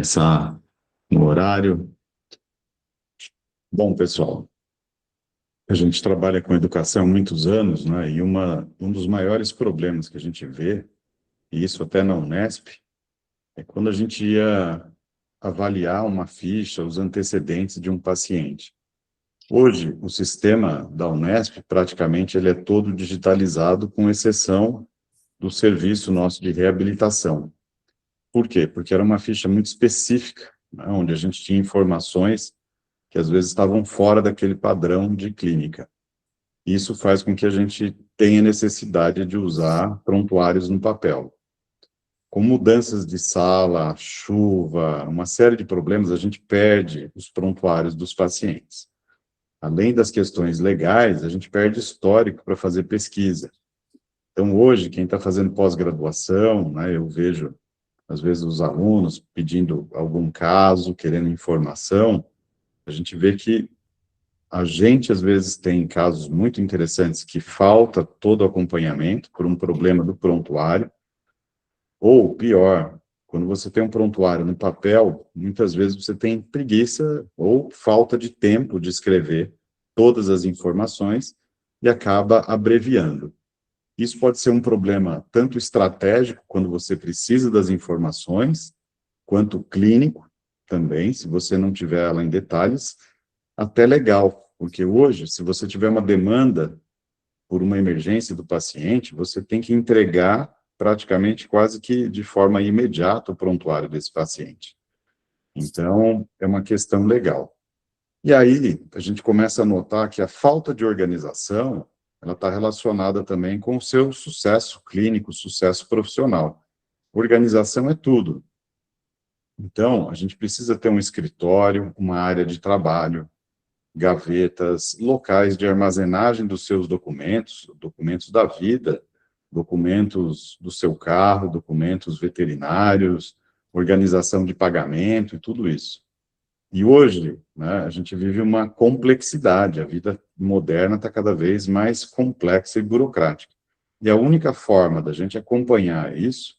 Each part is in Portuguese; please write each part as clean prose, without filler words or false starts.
Começar no horário. Bom, pessoal, a gente trabalha com educação há muitos anos, né? E um dos maiores problemas que a gente vê, e isso até na Unesp, é quando a gente ia avaliar uma ficha, os antecedentes de um paciente. Hoje, o sistema da Unesp, praticamente, ele é todo digitalizado, com exceção do serviço nosso de reabilitação. Por quê? Porque era uma ficha muito específica, né? Onde a gente tinha informações que às vezes estavam fora daquele padrão de clínica. Isso faz com que a gente tenha necessidade de usar prontuários no papel. Com mudanças de sala, chuva, uma série de problemas, a gente perde os prontuários dos pacientes. Além das questões legais, a gente perde histórico para fazer pesquisa. Então, hoje, quem está fazendo pós-graduação, né, eu vejo, às vezes, os alunos pedindo algum caso, querendo informação, a gente vê que a gente, às vezes, tem casos muito interessantes que falta todo o acompanhamento por um problema do prontuário, ou, pior, quando você tem um prontuário no papel, muitas vezes você tem preguiça ou falta de tempo de escrever todas as informações e acaba abreviando. Isso pode ser um problema tanto estratégico, quando você precisa das informações, quanto clínico também, se você não tiver ela em detalhes, até legal, porque hoje, se você tiver uma demanda por uma emergência do paciente, você tem que entregar praticamente quase que de forma imediata o prontuário desse paciente. Então, é uma questão legal. E aí, a gente começa a notar que a falta de organização, ela está relacionada também com o seu sucesso clínico, sucesso profissional. Organização é tudo. Então, a gente precisa ter um escritório, uma área de trabalho, gavetas, locais de armazenagem dos seus documentos, documentos da vida, documentos do seu carro, documentos veterinários, organização de pagamento e tudo isso. E hoje, né, a gente vive uma complexidade, a vida moderna está cada vez mais complexa e burocrática. E a única forma da gente acompanhar isso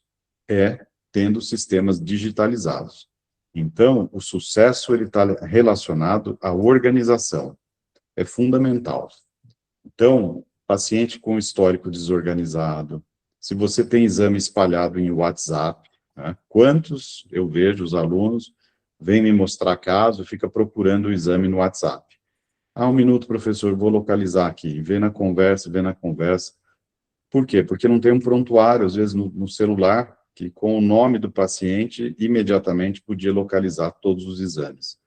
é tendo sistemas digitalizados. Então, o sucesso ele está relacionado à organização, é fundamental. Então, paciente com histórico desorganizado, se você tem exame espalhado em WhatsApp, né, quantos eu vejo os alunos vêm me mostrar caso, fica procurando o exame no WhatsApp. Ah, um minuto, professor, vou localizar aqui, vê na conversa, vê na conversa. Por quê? Porque não tem um prontuário, às vezes, no celular, que com o nome do paciente, imediatamente podia localizar todos os exames.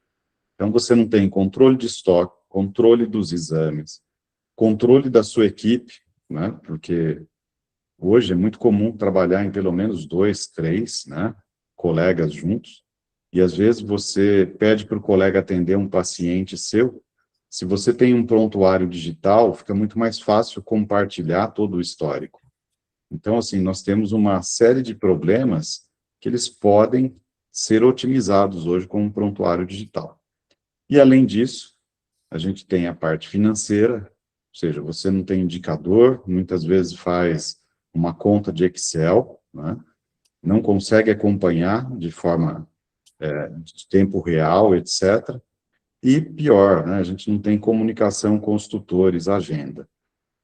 Então, você não tem controle de estoque, controle dos exames, controle da sua equipe, né? Porque hoje é muito comum trabalhar em pelo menos 2, 3, né, colegas juntos, e às vezes você pede para o colega atender um paciente seu. Se você tem um prontuário digital, fica muito mais fácil compartilhar todo o histórico. Então, assim, nós temos uma série de problemas que eles podem ser otimizados hoje com um prontuário digital. E, além disso, a gente tem a parte financeira, ou seja, você não tem indicador, muitas vezes faz uma conta de Excel, né? Não consegue acompanhar de forma de tempo real, etc. E pior, né? A gente não tem comunicação com os tutores, agenda.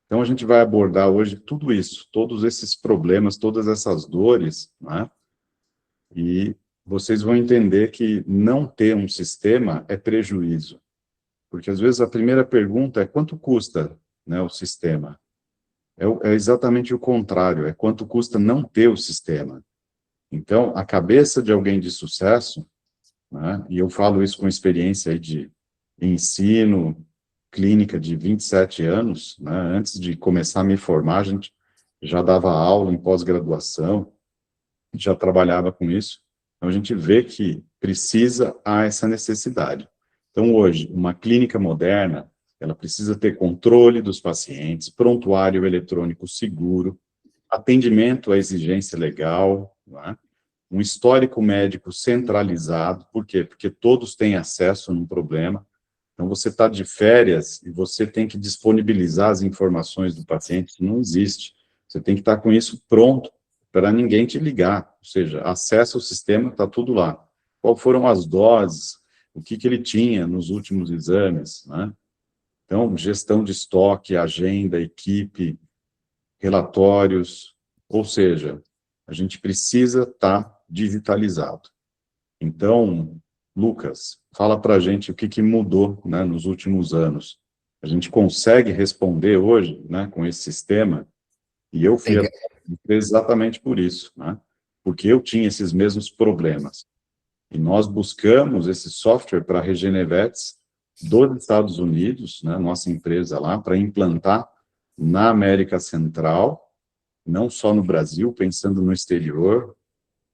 Então, a gente vai abordar hoje tudo isso, todos esses problemas, todas essas dores, né? E vocês vão entender que não ter um sistema é prejuízo. Porque, às vezes, a primeira pergunta é quanto custa, né, o sistema? É exatamente o contrário, é quanto custa não ter o sistema. Então, a cabeça de alguém de sucesso, né, e eu falo isso com experiência aí de ensino, clínica de 27 anos, né, antes de começar a me formar, a gente já dava aula em pós-graduação, já trabalhava com isso, então a gente vê que precisa há essa necessidade. Então, hoje, uma clínica moderna, ela precisa ter controle dos pacientes, prontuário eletrônico seguro, atendimento à exigência legal, né? Um histórico médico centralizado, por quê? Porque todos têm acesso num problema. Então, você está de férias e você tem que disponibilizar as informações do paciente, isso não existe. Você tem que estar com isso pronto para ninguém te ligar, ou seja, acesso ao sistema, está tudo lá. qual foram as doses, o que ele tinha nos últimos exames, né? Então, gestão de estoque, agenda, equipe, relatórios, ou seja, a gente precisa estar digitalizado. Então, Lucas, fala para a gente o que mudou, né, nos últimos anos. A gente consegue responder hoje, né, com esse sistema, e eu fui Legal. exatamente por isso, né, porque eu tinha esses mesmos problemas. E nós buscamos esse software para a Regenevets dos Estados Unidos, né, nossa empresa lá, para implantar na América Central, não só no Brasil, pensando no exterior,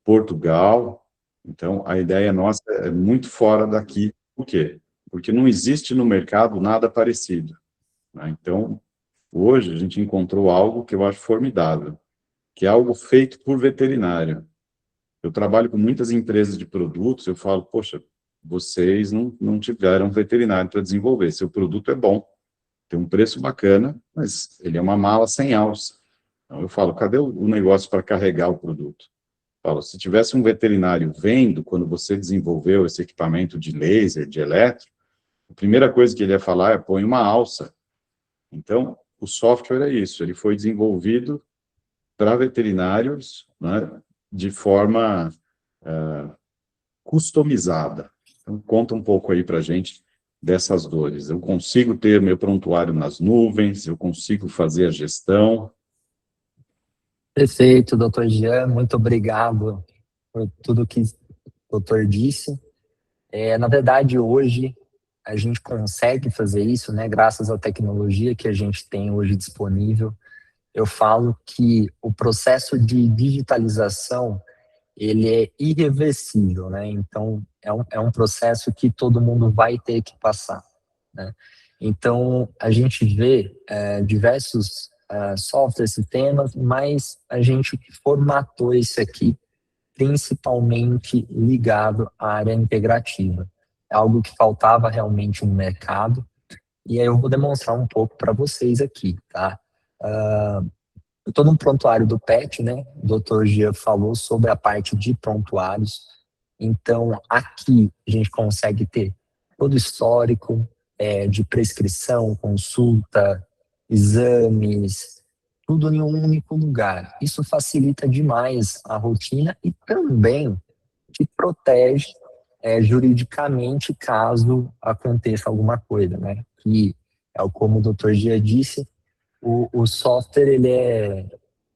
Portugal. Então, a ideia nossa é muito fora daqui. Por quê? Porque não existe no mercado nada parecido, né? Então, hoje a gente encontrou algo que eu acho formidável, que é algo feito por veterinário. Eu trabalho com muitas empresas de produtos, eu falo, poxa, vocês não tiveram veterinário para desenvolver. Seu produto é bom, tem um preço bacana, mas ele é uma mala sem alça. Então, eu falo, cadê o negócio para carregar o produto? Falo, se tivesse um veterinário vendo, quando você desenvolveu esse equipamento de laser, de eletro, a primeira coisa que ele ia falar é, põe uma alça. Então, o software é isso, ele foi desenvolvido para veterinários, né, de forma customizada. Então, conta um pouco aí para a gente dessas dores. Eu consigo ter meu prontuário nas nuvens, eu consigo fazer a gestão. Perfeito, doutor Jean, muito obrigado por tudo que o doutor disse. Na verdade, hoje, a gente consegue fazer isso, né, graças à tecnologia que a gente tem hoje disponível. Eu falo que o processo de digitalização, ele é irreversível, né? Então, é um processo que todo mundo vai ter que passar, né? Então, a gente vê diversos softwares, sistemas, mas a gente formatou esse aqui principalmente ligado à área integrativa. É algo que faltava realmente no mercado, e aí eu vou demonstrar um pouco para vocês aqui, tá? Eu estou num prontuário do PET, né? O Dr. Gia falou sobre a parte de prontuários. Então, aqui a gente consegue ter todo o histórico de prescrição, consulta, exames, tudo em um único lugar. Isso facilita demais a rotina e também te protege juridicamente caso aconteça alguma coisa, né? Que, como o Dr. Gia disse, o software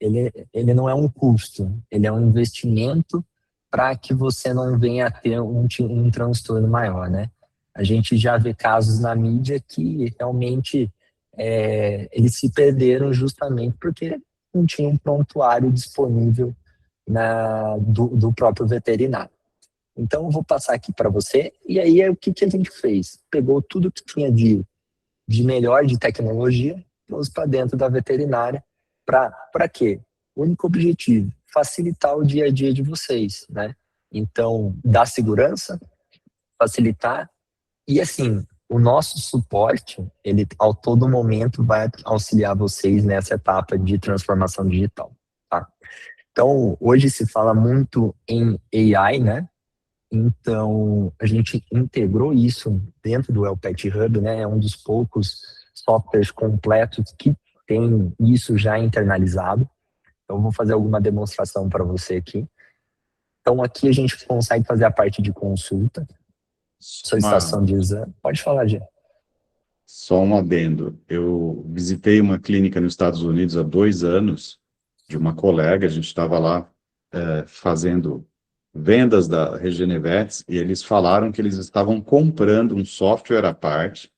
ele não é um custo, ele é um investimento para que você não venha a ter um transtorno maior, né? A gente já vê casos na mídia que realmente eles se perderam justamente porque não tinha um prontuário disponível do próprio veterinário. Então, eu vou passar aqui para você, e aí o que a gente fez? Pegou tudo que tinha de melhor de tecnologia, trouxe para dentro da veterinária. Para quê? O único objetivo, facilitar o dia a dia de vocês, né? Então, dar segurança, facilitar, e assim, o nosso suporte, ele ao todo momento vai auxiliar vocês nessa etapa de transformação digital, tá? Então, hoje se fala muito em AI, né? Então, a gente integrou isso dentro do El-Pet Hub, né? É um dos poucos softwares completos que tem isso já internalizado. Então, eu vou fazer alguma demonstração para você aqui. Então, aqui a gente consegue fazer a parte de consulta, solicitação de exame. Pode falar, Gê. Só um adendo. Eu visitei uma clínica nos Estados Unidos há 2 anos, de uma colega, a gente estava lá fazendo vendas da Regenevets, e eles falaram que eles estavam comprando um software à parte,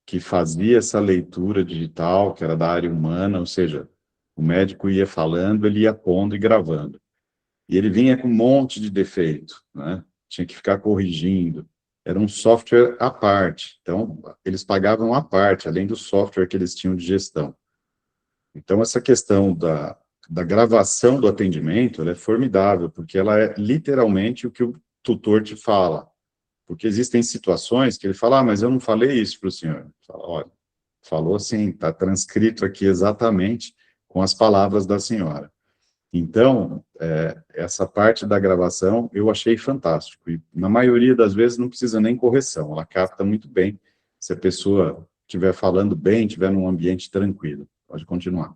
que fazia essa leitura digital, que era da área humana, ou seja, o médico ia falando, ele ia pondo e gravando. E ele vinha com um monte de defeito, né? Tinha que ficar corrigindo. Era um software à parte. Então, eles pagavam à parte, além do software que eles tinham de gestão. Então, essa questão da gravação do atendimento, ela é formidável, porque ela é literalmente o que o tutor te fala. Porque existem situações que ele fala, mas eu não falei isso para o senhor. Fala, olha, falou sim, está transcrito aqui exatamente com as palavras da senhora. Então, essa parte da gravação eu achei fantástico. E na maioria das vezes não precisa nem correção, ela capta muito bem. Se a pessoa estiver falando bem, estiver num ambiente tranquilo. Pode continuar.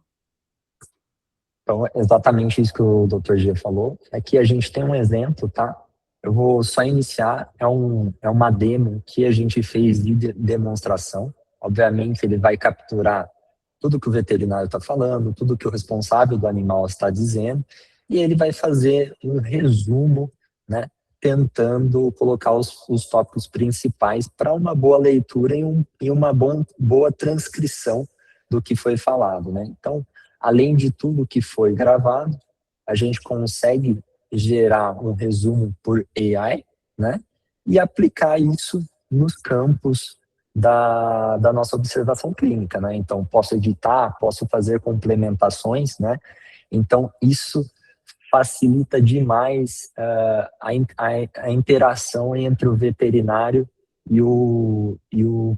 Então, é exatamente isso que o Dr. G falou. Aqui a gente tem um exemplo, tá? Eu vou só iniciar, é uma demo que a gente fez de demonstração. Obviamente, ele vai capturar tudo que o veterinário está falando, tudo que o responsável do animal está dizendo, e ele vai fazer um resumo, né, tentando colocar os tópicos principais para uma boa leitura e uma boa transcrição do que foi falado, né? Então, além de tudo que foi gravado, a gente consegue gerar um resumo por AI, né? E aplicar isso nos campos da nossa observação clínica, né? Então, posso editar, posso fazer complementações, né? Então, isso facilita demais a interação entre o veterinário e o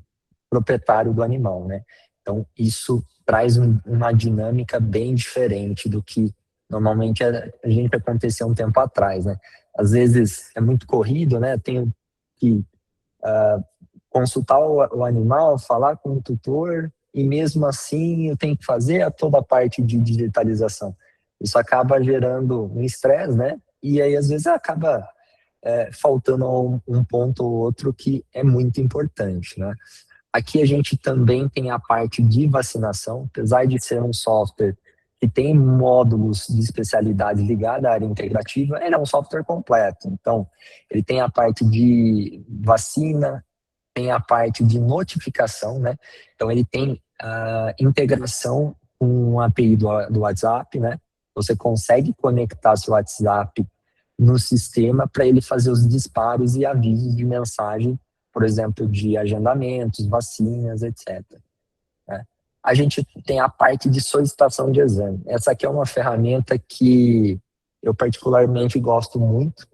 proprietário do animal, né? Então, isso traz uma dinâmica bem diferente do que normalmente a gente aconteceu um tempo atrás, né? Às vezes é muito corrido, né? Tenho que consultar o animal, falar com o tutor, e mesmo assim eu tenho que fazer toda a parte de digitalização. Isso acaba gerando um estresse, né? E aí às vezes acaba faltando um ponto ou outro que é muito importante, né? Aqui a gente também tem a parte de vacinação, apesar de ser um software que tem módulos de especialidade ligada à área integrativa, ele é um software completo. Então, ele tem a parte de vacina, tem a parte de notificação, né? Então, ele tem a integração com a API do WhatsApp, né? Você consegue conectar seu WhatsApp no sistema para ele fazer os disparos e avisos de mensagem, por exemplo, de agendamentos, vacinas, etc. Né? A gente tem a parte de solicitação de exame. Essa aqui é uma ferramenta que eu particularmente gosto muito,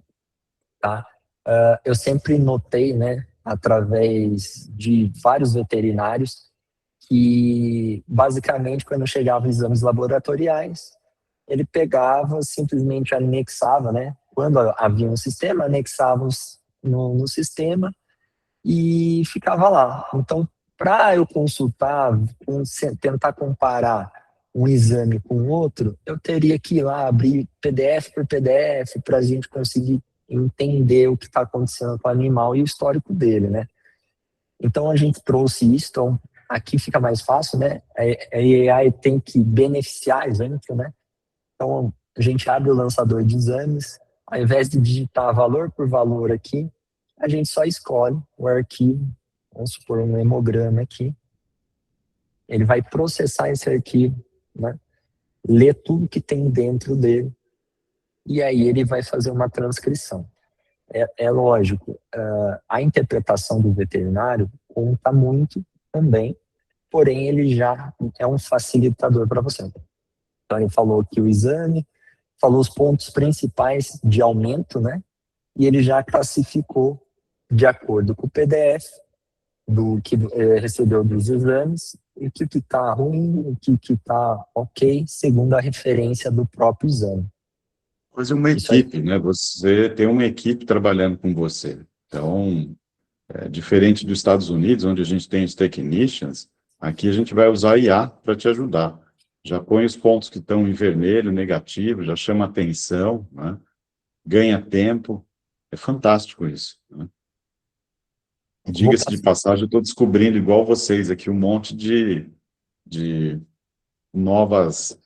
tá? Eu sempre notei, né, através de vários veterinários, que basicamente quando chegavam exames laboratoriais, ele pegava, simplesmente anexava, né? Quando havia um sistema, anexava no sistema e ficava lá. Então, para eu consultar, tentar comparar um exame com outro, eu teria que ir lá abrir PDF por PDF para a gente conseguir entender o que está acontecendo com o animal e o histórico dele, né? Então, a gente trouxe isso, então aqui fica mais fácil, né? A AI tem que beneficiar a gente, né? Então, a gente abre o lançador de exames, ao invés de digitar valor por valor aqui, a gente só escolhe o arquivo, vamos supor um hemograma aqui, ele vai processar esse arquivo, né? Ler tudo que tem dentro dele, e aí ele vai fazer uma transcrição. É lógico, a interpretação do veterinário conta muito também, porém ele já é um facilitador para você. Então ele falou que o exame, falou os pontos principais de aumento, né? E ele já classificou de acordo com o PDF do que recebeu dos exames, e o que está ruim, o que está ok, segundo a referência do próprio exame. Quase uma Isso aí. equipe, né? Você tem uma equipe trabalhando com você. Então, diferente dos Estados Unidos, onde a gente tem os technicians, aqui a gente vai usar IA para te ajudar. Já põe os pontos que estão em vermelho, negativo, já chama atenção, né? Ganha tempo. É fantástico isso, né? Vou Diga-se de passar. passagem, eu estou descobrindo, igual vocês aqui, um monte de novas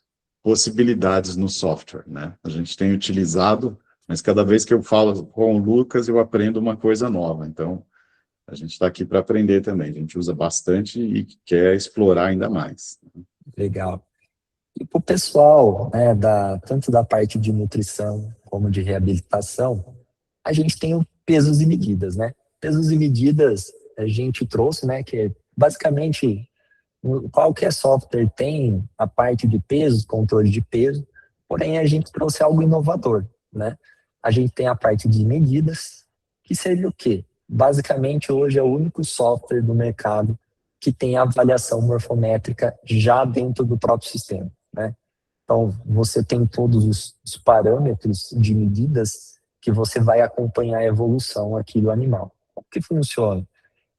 possibilidades no software, né? A gente tem utilizado, mas cada vez que eu falo com o Lucas, eu aprendo uma coisa nova. Então, a gente está aqui para aprender também. A gente usa bastante e quer explorar ainda mais. Legal. E para o pessoal, né, tanto da parte de nutrição como de reabilitação, a gente tem o pesos e medidas, né? Pesos e medidas a gente trouxe, né, que basicamente qualquer software tem a parte de pesos, controle de peso, porém a gente trouxe algo inovador, né? A gente tem a parte de medidas, que seria o quê? Basicamente hoje é o único software do mercado que tem a avaliação morfométrica já dentro do próprio sistema, né? Então, você tem todos os parâmetros de medidas que você vai acompanhar a evolução aqui do animal. Como que funciona?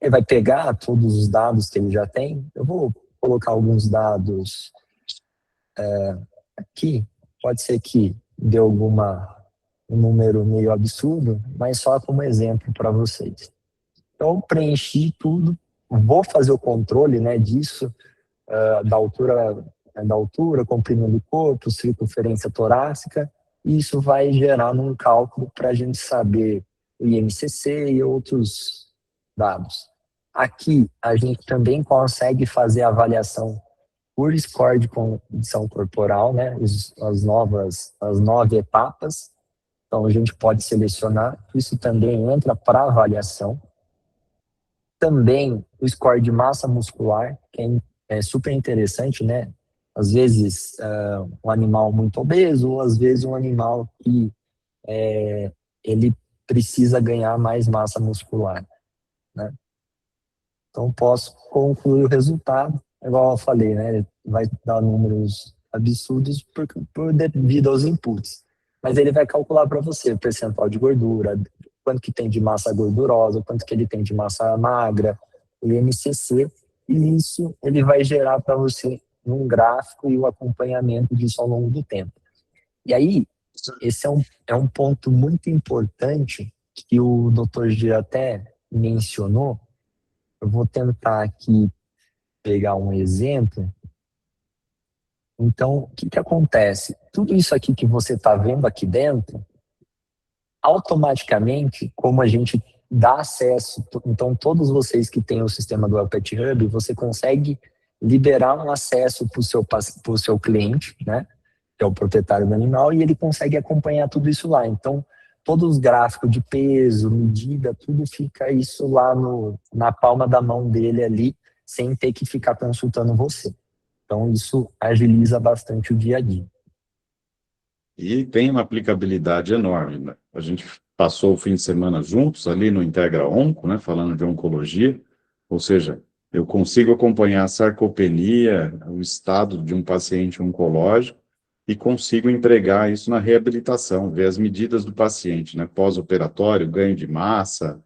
Ele vai pegar todos os dados que ele já tem. Eu vou colocar alguns dados aqui. Pode ser que dê um número meio absurdo, mas só como exemplo para vocês. Então, eu preenchi tudo, vou fazer o controle, né, disso, da altura, comprimento do corpo, circunferência torácica, e isso vai gerar num cálculo para a gente saber o INCC e outros dados. Aqui, a gente também consegue fazer a avaliação por score de condição corporal, né, as 9 etapas. Então, a gente pode selecionar, isso também entra para avaliação. Também o score de massa muscular, que é super interessante, né? Às vezes, um animal muito obeso, ou às vezes um animal que ele precisa ganhar mais massa muscular, né? Então, posso concluir o resultado, igual eu falei, né? Vai dar números absurdos devido aos inputs. Mas ele vai calcular para você o percentual de gordura, quanto que tem de massa gordurosa, quanto que ele tem de massa magra, o IMCC, e isso ele vai gerar para você num gráfico e o acompanhamento disso ao longo do tempo. E aí, esse é um ponto muito importante que o Dr. G até mencionou. Eu vou tentar aqui pegar um exemplo. Então, o que acontece? Tudo isso aqui que você está vendo aqui dentro, automaticamente, como a gente dá acesso, então todos vocês que têm o sistema do Pet Hub, você consegue liberar um acesso para o seu cliente, né, que é o proprietário do animal, e ele consegue acompanhar tudo isso lá. Então, todos os gráficos de peso, medida, tudo fica isso lá na palma da mão dele ali, sem ter que ficar consultando você. Então, isso agiliza bastante o dia a dia. E tem uma aplicabilidade enorme, né? A gente passou o fim de semana juntos ali no Integra Onco, né, falando de oncologia, ou seja, eu consigo acompanhar a sarcopenia, o estado de um paciente oncológico, e consigo entregar isso na reabilitação, ver as medidas do paciente, né, pós-operatório, ganho de massa,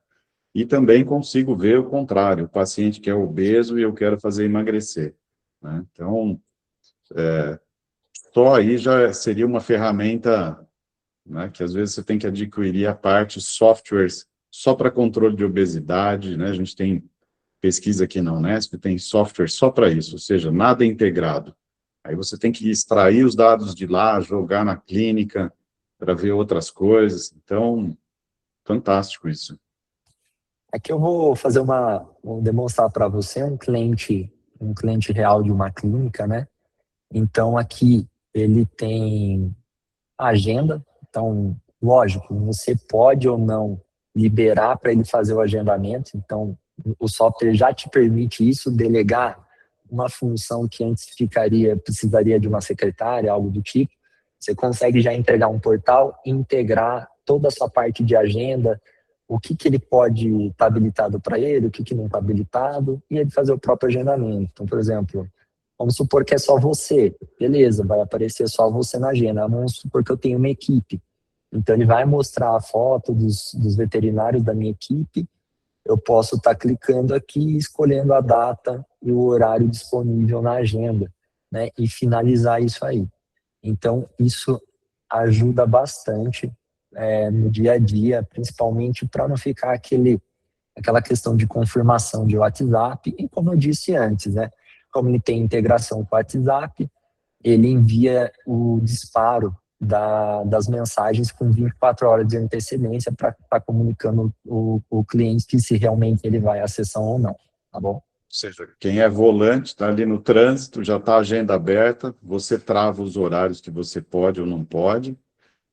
e também consigo ver o contrário, o paciente que é obeso e eu quero fazer emagrecer, né? Então, só aí já seria uma ferramenta, né, que às vezes você tem que adquirir a parte softwares só para controle de obesidade, né? A gente tem pesquisa aqui na Unesp, tem software só para isso, ou seja, nada integrado. Aí você tem que extrair os dados de lá, jogar na clínica para ver outras coisas. Então, fantástico isso. Aqui eu vou vou demonstrar para você um cliente real de uma clínica, né? Então aqui ele tem a agenda, então lógico, você pode ou não liberar para ele fazer o agendamento, então o software já te permite isso, delegar uma função que antes precisaria de uma secretária, algo do tipo. Você consegue já entregar um portal, integrar toda a sua parte de agenda, o que ele pode estar habilitado para ele, o que não está habilitado, e ele fazer o próprio agendamento. Então, por exemplo, vamos supor que é só você, beleza, vai aparecer só você na agenda. Vamos supor que eu tenho uma equipe, então ele vai mostrar a foto dos veterinários da minha equipe, eu posso estar clicando aqui, escolhendo a data e o horário disponível na agenda, né, e finalizar isso aí. Então, isso ajuda bastante no dia a dia, principalmente para não ficar aquela questão de confirmação de WhatsApp, e como eu disse antes, né, como ele tem integração com o WhatsApp, ele envia o disparo das mensagens com 24 horas de antecedência para estar comunicando o cliente que se realmente ele vai à sessão ou não, tá bom? Ou seja, quem é volante, está ali no trânsito, já está a agenda aberta, você trava os horários que você pode ou não pode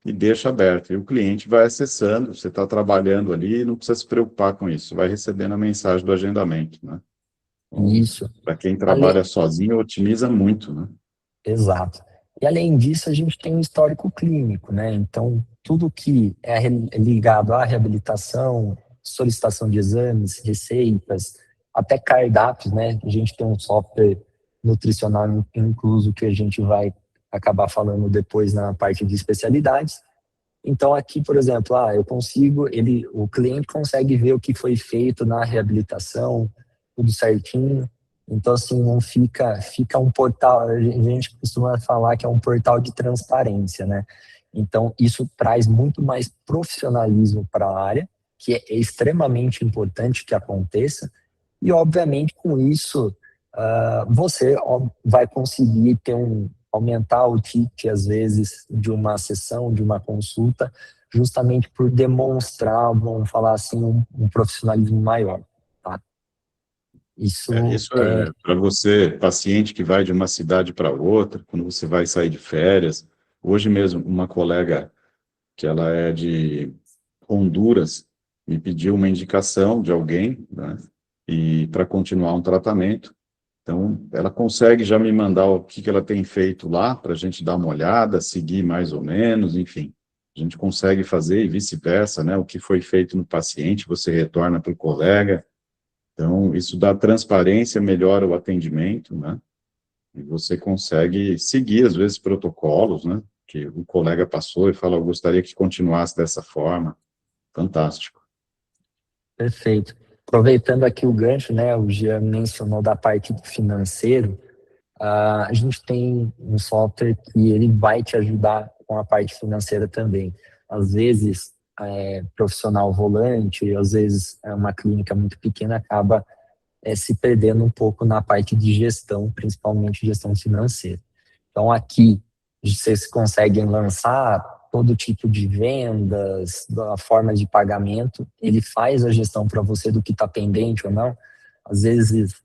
e deixa aberto. E o cliente vai acessando, você está trabalhando ali, não precisa se preocupar com isso, vai recebendo a mensagem do agendamento, né? Então, Isso. para quem trabalha sozinho, otimiza muito, né? Exato. E além disso, a gente tem um histórico clínico, né? Então, tudo que é ligado à reabilitação, solicitação de exames, receitas, até cardápios, né? A gente tem um software nutricional incluso que a gente vai acabar falando depois na parte de especialidades. Então, aqui, por exemplo, eu consigo, o cliente consegue ver o que foi feito na reabilitação, tudo certinho. Então, assim, não fica um portal, a gente costuma falar que é um portal de transparência, né? Então, isso traz muito mais profissionalismo para a área, que é extremamente importante que aconteça, e, obviamente, com isso, você vai conseguir aumentar o ticket, às vezes, de uma sessão, de uma consulta, justamente por demonstrar, vamos falar assim, um profissionalismo maior, tá? Isso Isso é para você, paciente que vai de uma cidade para outra, quando você vai sair de férias. Hoje mesmo, uma colega que ela é de Honduras me pediu uma indicação de alguém, né, e para continuar um tratamento. Então, ela consegue já me mandar o que ela tem feito lá, para a gente dar uma olhada, seguir mais ou menos, enfim. A gente consegue fazer e vice-versa, né? O que foi feito no paciente, você retorna para o colega. Então, isso dá transparência, melhora o atendimento, né? E você consegue seguir, às vezes, protocolos, né? Que o colega passou e fala, eu gostaria que continuasse dessa forma. Fantástico. perfeito. Aproveitando aqui o gancho, né, o Jean mencionou da parte do financeiro, a gente tem um software que ele vai te ajudar com a parte financeira também. Às vezes, profissional volante, às vezes uma clínica muito pequena acaba se perdendo um pouco na parte de gestão, principalmente gestão financeira. Então, aqui, vocês conseguem lançar todo tipo de vendas, da forma de pagamento, ele faz a gestão para você do que está pendente ou não. Às vezes,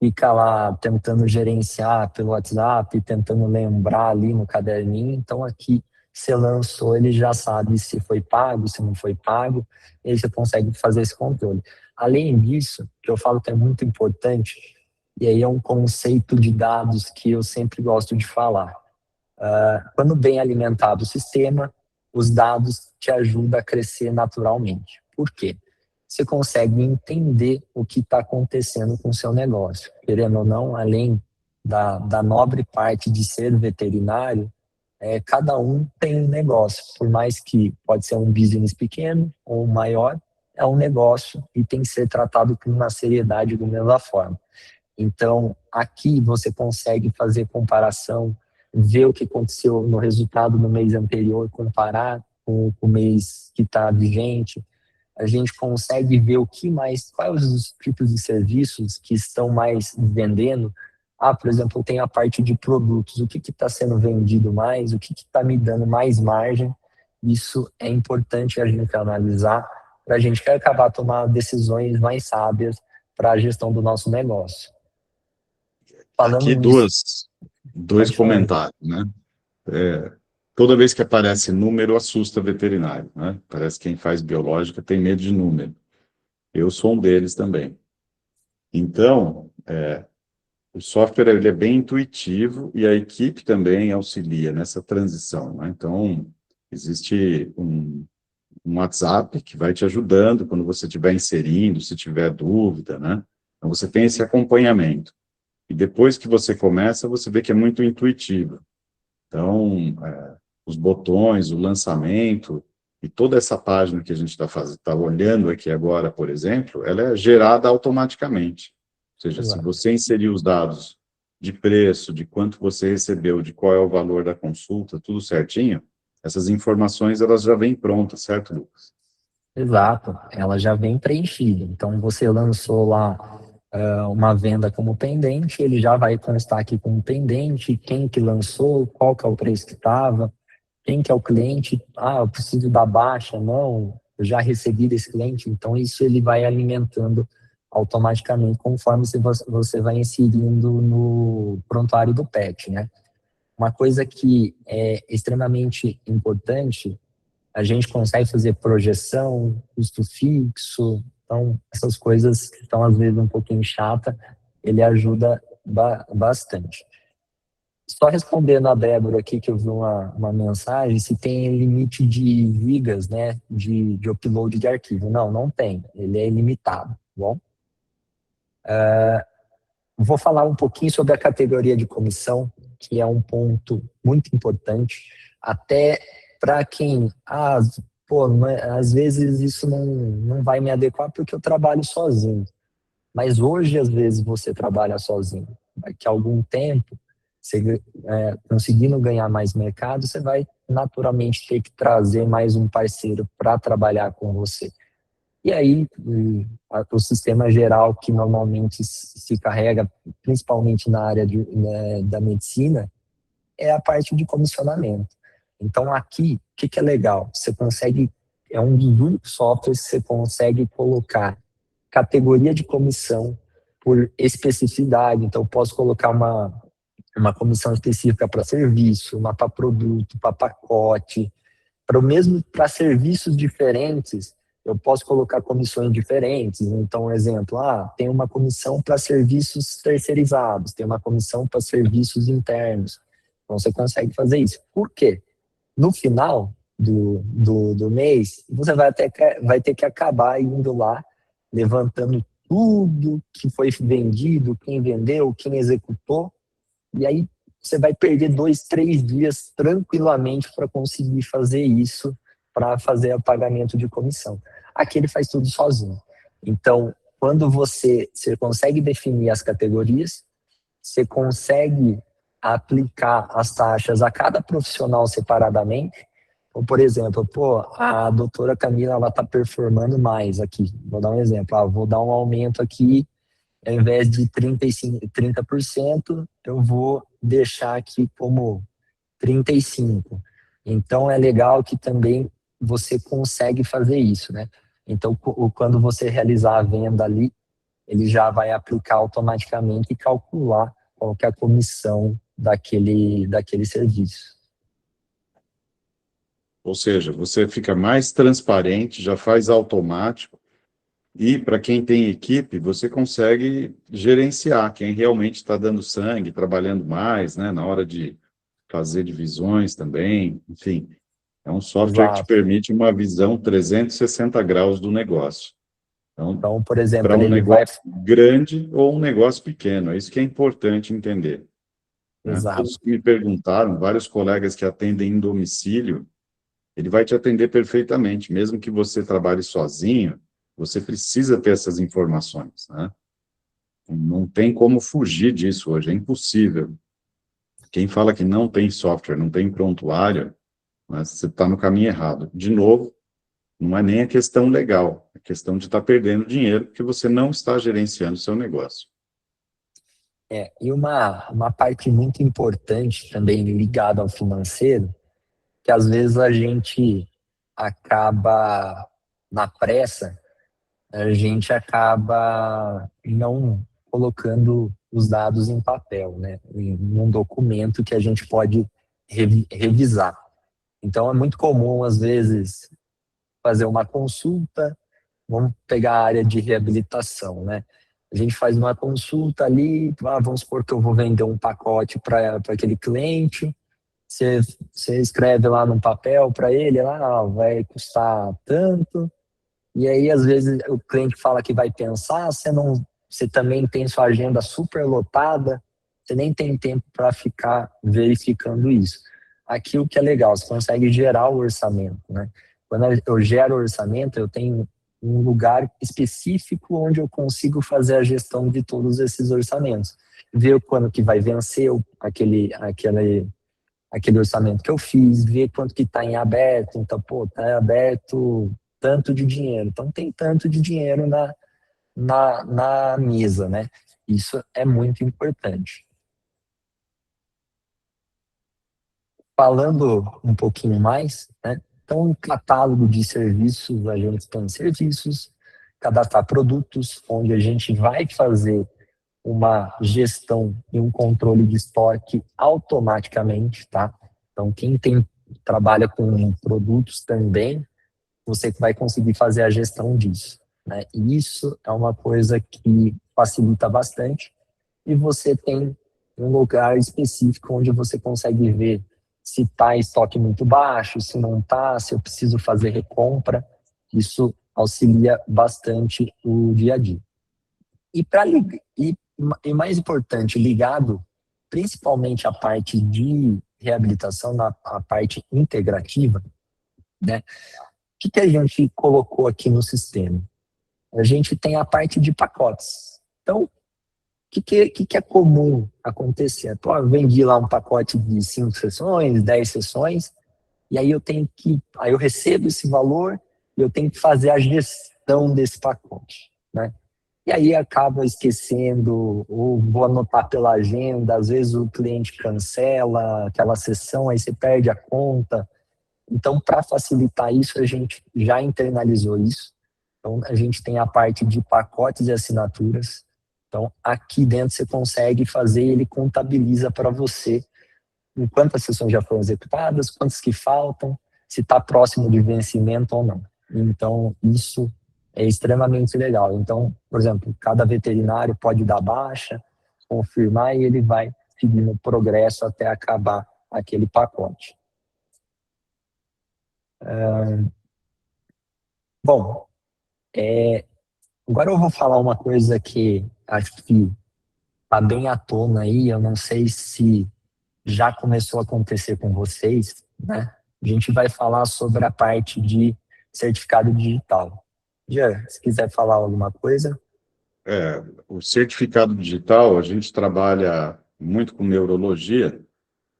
fica lá tentando gerenciar pelo WhatsApp, tentando lembrar ali no caderninho. Então, aqui, você lançou, ele já sabe se foi pago, se não foi pago, e aí você consegue fazer esse controle. Além disso, que eu falo que é muito importante, e aí é um conceito de dados que eu sempre gosto de falar. Quando bem alimentado o sistema, os dados te ajudam a crescer naturalmente. Por quê? Você consegue entender o que está acontecendo com o seu negócio. Querendo ou não, além da nobre parte de ser veterinário, cada um tem um negócio. Por mais que pode ser um business pequeno ou maior, é um negócio e tem que ser tratado com uma seriedade da mesma forma. Então, aqui você consegue fazer comparação, ver o que aconteceu no resultado no mês anterior, comparar com o mês que está vigente. A gente consegue ver o que mais, quais os tipos de serviços que estão mais vendendo. Por exemplo, tem a parte de produtos, o que está sendo vendido mais, o que está me dando mais margem. Isso é importante a gente analisar para a gente acabar tomar decisões mais sábias para a gestão do nosso negócio. Falando Aqui nisso, dois pode falar. comentários, né? Toda vez que aparece número, assusta veterinário, né? Parece que quem faz biológica tem medo de número. Eu sou um deles também. Então, o software ele é bem intuitivo e a equipe também auxilia nessa transição, né? Então, existe um WhatsApp que vai te ajudando quando você estiver inserindo, se tiver dúvida, né? Então, você tem esse acompanhamento. E depois que você começa, você vê que é muito intuitivo. Então, os botões, o lançamento e toda essa página que a gente está olhando aqui agora, por exemplo, ela é gerada automaticamente. Ou seja, se Exato. você inserir os dados de preço, de quanto você recebeu, de qual é o valor da consulta, tudo certinho, essas informações elas já vêm prontas, certo, Lucas? Exato, ela já vem preenchida. Então, você lançou lá uma venda como pendente, ele já vai constar aqui como pendente, quem que lançou, qual que é o preço que estava, quem que é o cliente, eu preciso dar baixa, não, eu já recebi desse cliente. Então, isso ele vai alimentando automaticamente conforme você vai inserindo no prontuário do PET, né? Uma coisa que é extremamente importante, a gente consegue fazer projeção, custo fixo, então essas coisas que estão às vezes um pouquinho chata, ele ajuda bastante. Só respondendo a Débora aqui, que eu vi uma mensagem, se tem limite de gigas, né, de upload de arquivo. Não, não tem, ele é ilimitado, tá bom? Vou falar um pouquinho sobre a categoria de comissão, que é um ponto muito importante, até para quem, pô, às vezes isso não vai me adequar porque eu trabalho sozinho. Mas hoje, às vezes, você trabalha sozinho. Daqui a algum tempo, você conseguindo ganhar mais mercado, você vai naturalmente ter que trazer mais um parceiro para trabalhar com você. E aí, o sistema geral que normalmente se carrega, principalmente na área da medicina, é a parte de comissionamento. Então, aqui, o que é legal? Você consegue, é um dos únicos softwares que você consegue colocar categoria de comissão por especificidade. Então, eu posso colocar uma comissão específica para serviço, uma para produto, para pacote, para o mesmo para serviços diferentes. Eu posso colocar comissões diferentes. Então, exemplo, tem uma comissão para serviços terceirizados, tem uma comissão para serviços internos. Então, você consegue fazer isso. Por quê? No final do mês, você vai ter que acabar indo lá, levantando tudo que foi vendido, quem vendeu, quem executou, e aí você vai perder 2, 3 dias tranquilamente para conseguir fazer isso, para fazer o pagamento de comissão. Aqui ele faz tudo sozinho. Então, quando você consegue definir as categorias, você consegue aplicar as taxas a cada profissional separadamente. Então, por exemplo, a doutora Camila ela está performando mais aqui. Vou dar um exemplo. Vou dar um aumento aqui, ao invés de 30%, eu vou deixar aqui como 35%. Então, é legal que também você consegue fazer isso, né? Então, quando você realizar a venda ali, ele já vai aplicar automaticamente e calcular qual que é a comissão daquele serviço. Ou seja, você fica mais transparente, já faz automático, e para quem tem equipe, você consegue gerenciar quem realmente está dando sangue, trabalhando mais, né, na hora de fazer divisões também, enfim. É um software que te Exato. permite uma visão 360 graus do negócio. Então, por exemplo, para um ele vai... negócio grande ou um negócio pequeno, é isso que é importante entender. Né? Exato. Todos que me perguntaram, vários colegas que atendem em domicílio, ele vai te atender perfeitamente, mesmo que você trabalhe sozinho, você precisa ter essas informações, né? Não tem como fugir disso hoje, é impossível. Quem fala que não tem software, não tem prontuário, mas você está no caminho errado. De novo, não é nem a questão legal, é a questão de estar perdendo dinheiro porque você não está gerenciando o seu negócio. E uma parte muito importante também ligada ao financeiro, que às vezes a gente acaba, na pressa, a gente acaba não colocando os dados em papel, né? Em um documento que a gente pode revisar. Então, é muito comum, às vezes, fazer uma consulta. Vamos pegar a área de reabilitação, né? A gente faz uma consulta ali, vamos supor que eu vou vender um pacote para aquele cliente, você escreve lá num papel para ele, vai custar tanto, e aí às vezes o cliente fala que vai pensar, você também tem sua agenda super lotada, você nem tem tempo para ficar verificando isso. Aqui o que é legal, você consegue gerar o orçamento, né? Quando eu gero o orçamento, eu tenho um lugar específico onde eu consigo fazer a gestão de todos esses orçamentos. Ver quando que vai vencer aquele orçamento que eu fiz, ver quanto que está em aberto. Então, está em aberto tanto de dinheiro. Então, tem tanto de dinheiro na mesa, né? Isso é muito importante. Falando um pouquinho mais, né? Então, um catálogo de serviços, a gente tem serviços, cadastrar produtos, onde a gente vai fazer uma gestão e um controle de estoque automaticamente, tá? Então, quem trabalha com produtos também, você vai conseguir fazer a gestão disso, né? E isso é uma coisa que facilita bastante, e você tem um lugar específico onde você consegue ver se está em estoque muito baixo, se não está, se eu preciso fazer recompra. Isso auxilia bastante o dia a dia. E mais importante, ligado principalmente a parte de reabilitação, a parte integrativa, né? O que a gente colocou aqui no sistema? A gente tem a parte de pacotes. Então, o que é comum acontecer? Pô, eu vendi lá um pacote de 5 sessões, 10 sessões, e aí eu recebo esse valor e eu tenho que fazer a gestão desse pacote, né? E aí acaba esquecendo, ou vou anotar pela agenda, às vezes o cliente cancela aquela sessão, aí você perde a conta. Então, para facilitar isso, a gente já internalizou isso. Então, a gente tem a parte de pacotes e assinaturas. Então, aqui dentro você consegue fazer, ele contabiliza para você em quantas sessões já foram executadas, quantas que faltam, se está próximo de vencimento ou não. Então, isso é extremamente legal. Então, por exemplo, cada veterinário pode dar baixa, confirmar e ele vai seguindo o progresso até acabar aquele pacote. Bom, agora eu vou falar uma coisa que acho que está bem à tona aí, eu não sei se já começou a acontecer com vocês, né? A gente vai falar sobre a parte de certificado digital. Jean, se quiser falar alguma coisa. O certificado digital, a gente trabalha muito com neurologia,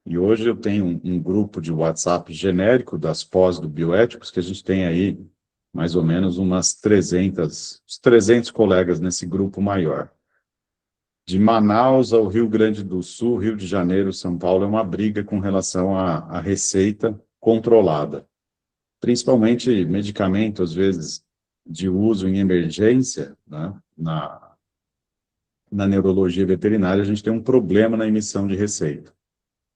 e hoje eu tenho um grupo de WhatsApp genérico das pós do Bioéticos, que a gente tem aí mais ou menos uns 300 colegas nesse grupo maior. De Manaus ao Rio Grande do Sul, Rio de Janeiro, São Paulo, é uma briga com relação à receita controlada. Principalmente medicamento, às vezes, de uso em emergência, né? Na neurologia veterinária, a gente tem um problema na emissão de receita.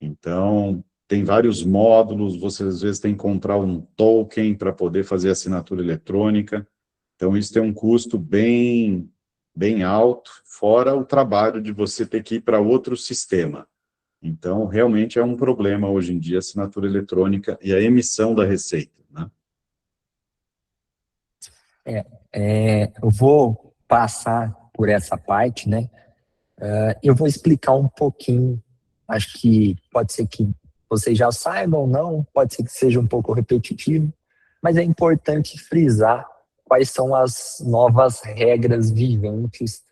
Então, tem vários módulos, você às vezes tem que comprar um token para poder fazer assinatura eletrônica. Então, isso tem um custo bem alto, fora o trabalho de você ter que ir para outro sistema. Então, realmente é um problema hoje em dia a assinatura eletrônica e a emissão da receita, né? Eu vou passar por essa parte, né? Eu vou explicar um pouquinho, acho que pode ser que vocês já saibam ou não, pode ser que seja um pouco repetitivo, mas é importante frisar quais são as novas regras vigentes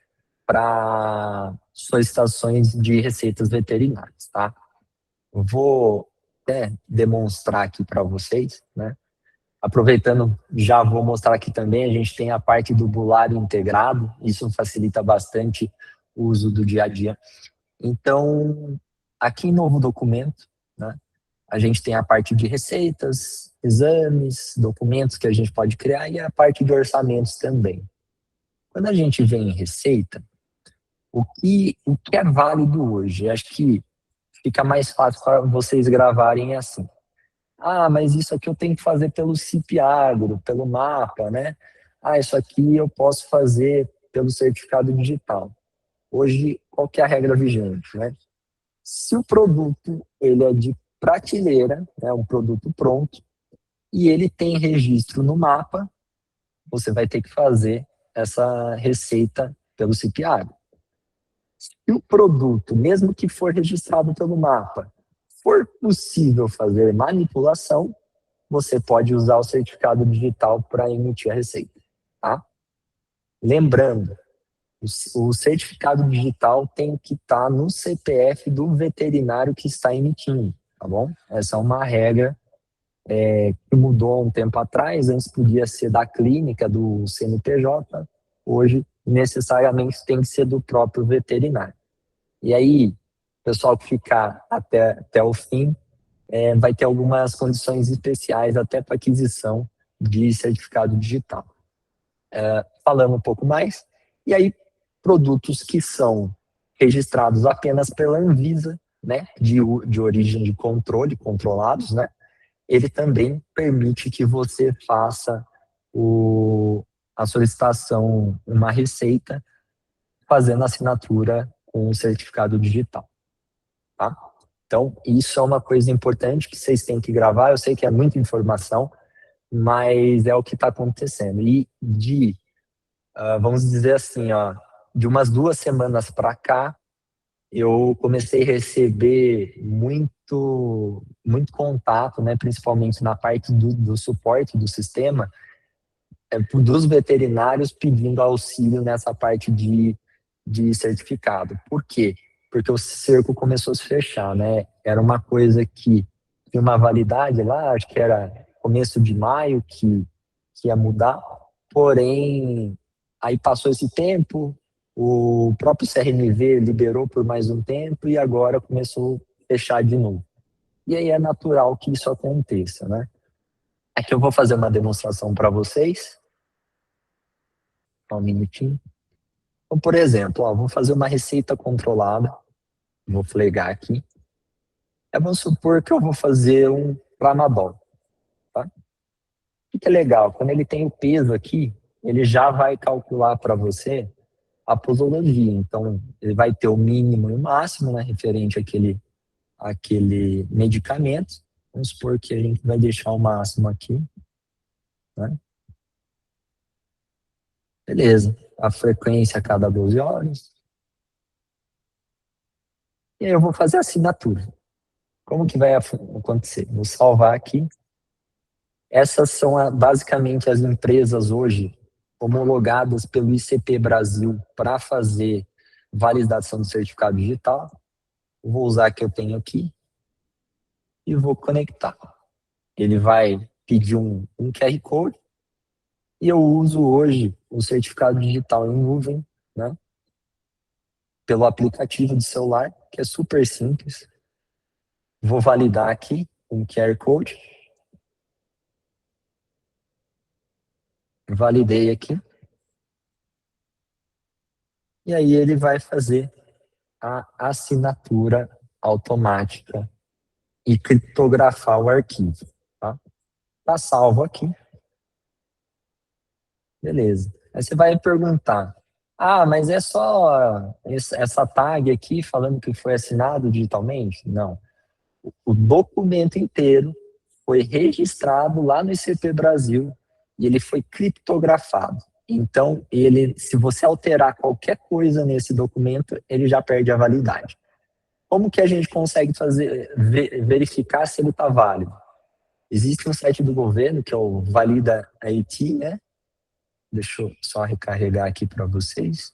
para solicitações de receitas veterinárias, tá? Eu vou até demonstrar aqui para vocês, né? Aproveitando, já vou mostrar aqui também, a gente tem a parte do bulário integrado, isso facilita bastante o uso do dia a dia. Então, aqui em novo documento, né, a gente tem a parte de receitas, exames, documentos que a gente pode criar e a parte de orçamentos também. Quando a gente vê em receita, o que é válido hoje? Acho que fica mais fácil para vocês gravarem assim. Ah, mas isso aqui eu tenho que fazer pelo CIP-Agro, pelo mapa, né? Ah, isso aqui eu posso fazer pelo certificado digital. Hoje, qual que é a regra vigente, né? Se o produto ele é de prateleira, é um produto pronto, e ele tem registro no mapa, você vai ter que fazer essa receita pelo CIP-Agro. Se o produto, mesmo que for registrado pelo mapa, for possível fazer manipulação, você pode usar o certificado digital para emitir a receita, tá? Lembrando, o certificado digital tem que estar no CPF do veterinário que está emitindo, tá bom? Essa é uma regra que mudou há um tempo atrás, antes podia ser da clínica, do CNPJ, hoje necessariamente tem que ser do próprio veterinário. E aí, pessoal que ficar até o fim, vai ter algumas condições especiais até para aquisição de certificado digital. Falando um pouco mais, e aí produtos que são registrados apenas pela Anvisa, né, de origem de controle, controlados, né, ele também permite que você faça a solicitação, uma receita, fazendo assinatura com o certificado digital, tá? Então, isso é uma coisa importante que vocês têm que gravar. Eu sei que é muita informação, mas é o que está acontecendo. E vamos dizer assim, ó, de umas 2 semanas para cá, eu comecei a receber muito contato, né, principalmente na parte do suporte do sistema, dos veterinários pedindo auxílio nessa parte de certificado. Por quê? Porque o cerco começou a se fechar, né? Era uma coisa que tinha uma validade lá, acho que era começo de maio que ia mudar, porém, aí passou esse tempo, o próprio CRMV liberou por mais um tempo e agora começou a fechar de novo. E aí é natural que isso aconteça, né? Aqui eu vou fazer uma demonstração para vocês, só um minutinho. Então, por exemplo, ó, vou fazer uma receita controlada, vou flegar aqui. Vamos supor que eu vou fazer um tramadol, tá? O que é legal? Quando ele tem o peso aqui, ele já vai calcular para você a posologia. Então, ele vai ter o mínimo e o máximo, né, referente àquele medicamento. Vamos supor que a gente vai deixar o máximo aqui, né? Beleza. A frequência a cada 12 horas. E aí eu vou fazer a assinatura. Como que vai acontecer? Vou salvar aqui. Essas são basicamente as empresas hoje homologadas pelo ICP Brasil para fazer validação do certificado digital. Vou usar a que eu tenho aqui e vou conectar. Ele vai pedir um QR Code e eu uso hoje o certificado digital em nuvem, né, pelo aplicativo do celular, que é super simples. Vou validar aqui um QR Code. Validei aqui. E aí ele vai fazer a assinatura automática e criptografar o arquivo. Tá salvo aqui. Beleza. Aí você vai perguntar, mas é só essa tag aqui falando que foi assinado digitalmente? Não. O documento inteiro foi registrado lá no ICP Brasil e ele foi criptografado. Então, se você alterar qualquer coisa nesse documento, ele já perde a validade. Como que a gente consegue verificar se ele está válido? Existe um site do governo, que é o Valida IT, né? Deixa eu só recarregar aqui para vocês.